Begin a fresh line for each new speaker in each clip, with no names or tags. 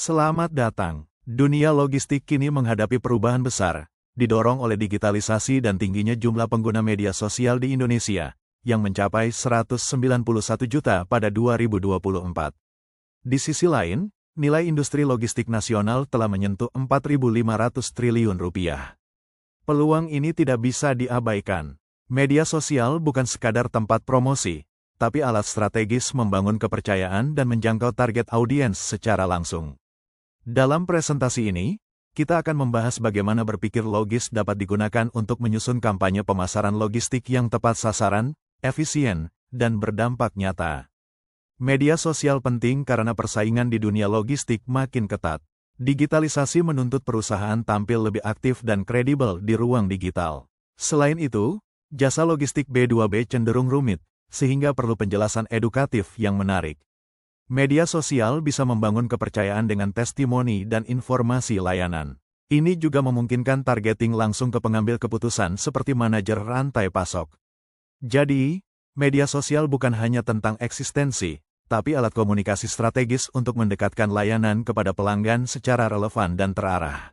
Selamat datang. Dunia logistik kini menghadapi perubahan besar, didorong oleh digitalisasi dan tingginya jumlah pengguna media sosial di Indonesia, yang mencapai 191 juta pada 2024. Di sisi lain, nilai industri logistik nasional telah menyentuh 4.500 triliun rupiah. Peluang ini tidak bisa diabaikan. Media sosial bukan sekadar tempat promosi, tapi alat strategis membangun kepercayaan dan menjangkau target audiens secara langsung. Dalam presentasi ini, kita akan membahas bagaimana berpikir logis dapat digunakan untuk menyusun kampanye pemasaran logistik yang tepat sasaran, efisien, dan berdampak nyata. Media sosial penting karena persaingan di dunia logistik makin ketat. Digitalisasi menuntut perusahaan tampil lebih aktif dan kredibel di ruang digital. Selain itu, jasa logistik B2B cenderung rumit, sehingga perlu penjelasan edukatif yang menarik. Media sosial bisa membangun kepercayaan dengan testimoni dan informasi layanan. Ini juga memungkinkan targeting langsung ke pengambil keputusan seperti manajer rantai pasok. Jadi, media sosial bukan hanya tentang eksistensi, tapi alat komunikasi strategis untuk mendekatkan layanan kepada pelanggan secara relevan dan terarah.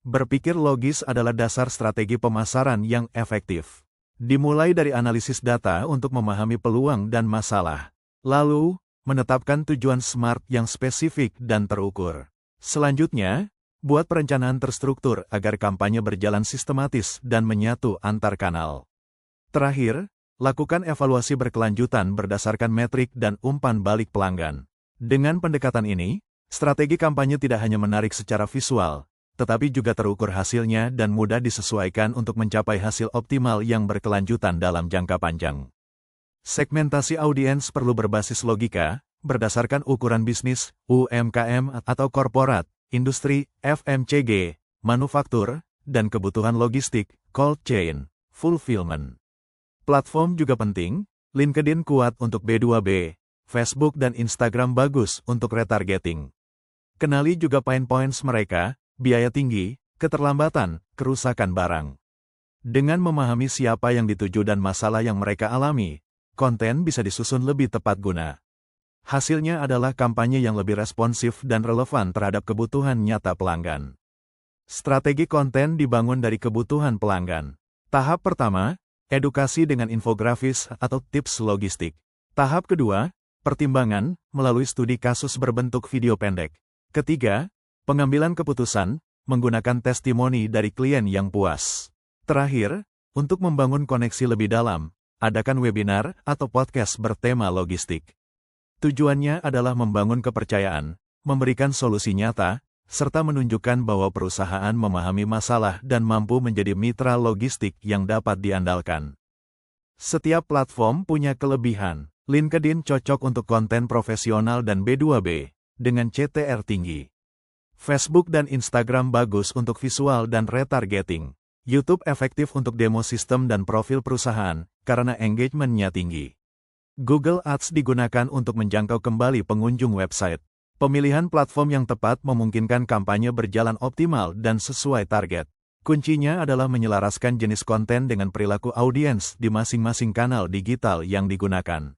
Berpikir logis adalah dasar strategi pemasaran yang efektif. Dimulai dari analisis data untuk memahami peluang dan masalah. Lalu, menetapkan tujuan SMART yang spesifik dan terukur. Selanjutnya, buat perencanaan terstruktur agar kampanye berjalan sistematis dan menyatu antar kanal. Terakhir, lakukan evaluasi berkelanjutan berdasarkan metrik dan umpan balik pelanggan. Dengan pendekatan ini, strategi kampanye tidak hanya menarik secara visual, tetapi juga terukur hasilnya dan mudah disesuaikan untuk mencapai hasil optimal yang berkelanjutan dalam jangka panjang. Segmentasi audiens perlu berbasis logika, berdasarkan ukuran bisnis, UMKM atau korporat, industri, FMCG, manufaktur, dan kebutuhan logistik, cold chain, fulfillment. Platform juga penting, LinkedIn kuat untuk B2B, Facebook dan Instagram bagus untuk retargeting. Kenali juga pain points mereka, biaya tinggi, keterlambatan, kerusakan barang. Dengan memahami siapa yang dituju dan masalah yang mereka alami, konten bisa disusun lebih tepat guna. Hasilnya adalah kampanye yang lebih responsif dan relevan terhadap kebutuhan nyata pelanggan. Strategi konten dibangun dari kebutuhan pelanggan. Tahap pertama, edukasi dengan infografis atau tips logistik. Tahap kedua, pertimbangan melalui studi kasus berbentuk video pendek. Ketiga, pengambilan keputusan menggunakan testimoni dari klien yang puas. Terakhir, untuk membangun koneksi lebih dalam, adakan webinar atau podcast bertema logistik. Tujuannya adalah membangun kepercayaan, memberikan solusi nyata, serta menunjukkan bahwa perusahaan memahami masalah dan mampu menjadi mitra logistik yang dapat diandalkan. Setiap platform punya kelebihan. LinkedIn cocok untuk konten profesional dan B2B, dengan CTR tinggi. Facebook dan Instagram bagus untuk visual dan retargeting. YouTube efektif untuk demo sistem dan profil perusahaan, karena engagement-nya tinggi. Google Ads digunakan untuk menjangkau kembali pengunjung website. Pemilihan platform yang tepat memungkinkan kampanye berjalan optimal dan sesuai target. Kuncinya adalah menyelaraskan jenis konten dengan perilaku audiens di masing-masing kanal digital yang digunakan.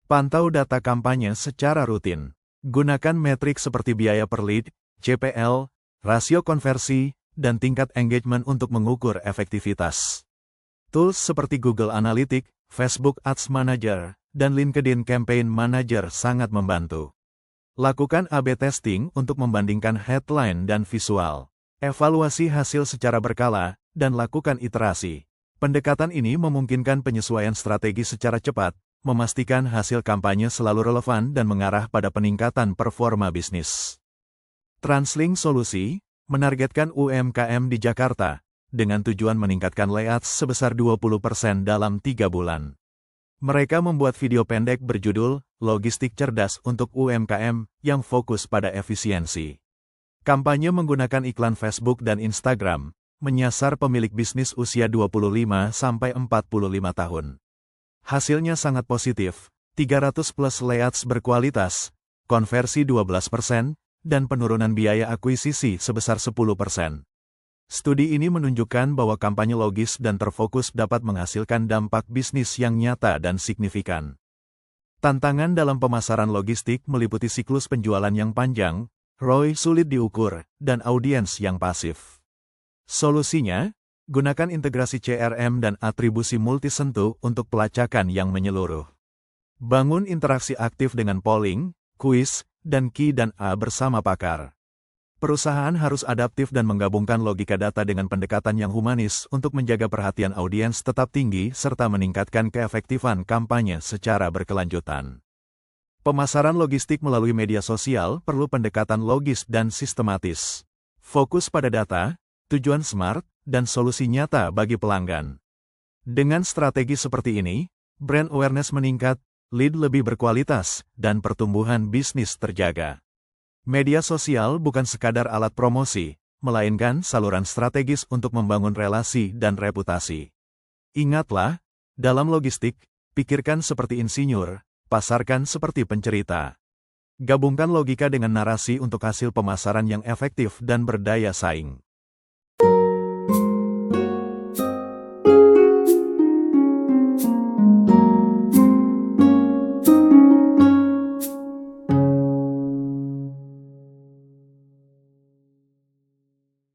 Pantau data kampanye secara rutin. Gunakan metrik seperti biaya per lead, CPL, rasio konversi, dan tingkat engagement untuk mengukur efektivitas. Tools seperti Google Analytics, Facebook Ads Manager, dan LinkedIn Campaign Manager sangat membantu. Lakukan A/B testing untuk membandingkan headline dan visual. Evaluasi hasil secara berkala, dan lakukan iterasi. Pendekatan ini memungkinkan penyesuaian strategi secara cepat, memastikan hasil kampanye selalu relevan dan mengarah pada peningkatan performa bisnis. Translink Solusi menargetkan UMKM di Jakarta, dengan tujuan meningkatkan leads sebesar 20% dalam 3 bulan. Mereka membuat video pendek berjudul, Logistik Cerdas untuk UMKM, yang fokus pada efisiensi. Kampanye menggunakan iklan Facebook dan Instagram, menyasar pemilik bisnis usia 25-45 tahun. Hasilnya sangat positif, 300 plus leads berkualitas, konversi 12%, dan penurunan biaya akuisisi sebesar 10%. Studi ini menunjukkan bahwa kampanye logis dan terfokus dapat menghasilkan dampak bisnis yang nyata dan signifikan. Tantangan dalam pemasaran logistik meliputi siklus penjualan yang panjang, ROI sulit diukur, dan audiens yang pasif. Solusinya, gunakan integrasi CRM dan atribusi multisentuh untuk pelacakan yang menyeluruh. Bangun interaksi aktif dengan polling, kuis, dan Q&A bersama pakar. Perusahaan harus adaptif dan menggabungkan logika data dengan pendekatan yang humanis untuk menjaga perhatian audiens tetap tinggi serta meningkatkan keefektifan kampanye secara berkelanjutan. Pemasaran logistik melalui media sosial perlu pendekatan logis dan sistematis. Fokus pada data, tujuan smart, dan solusi nyata bagi pelanggan. Dengan strategi seperti ini, brand awareness meningkat, lead lebih berkualitas, dan pertumbuhan bisnis terjaga. Media sosial bukan sekadar alat promosi, melainkan saluran strategis untuk membangun relasi dan reputasi. Ingatlah, dalam logistik, pikirkan seperti insinyur, pasarkan seperti pencerita. Gabungkan logika dengan narasi untuk hasil pemasaran yang efektif dan berdaya saing.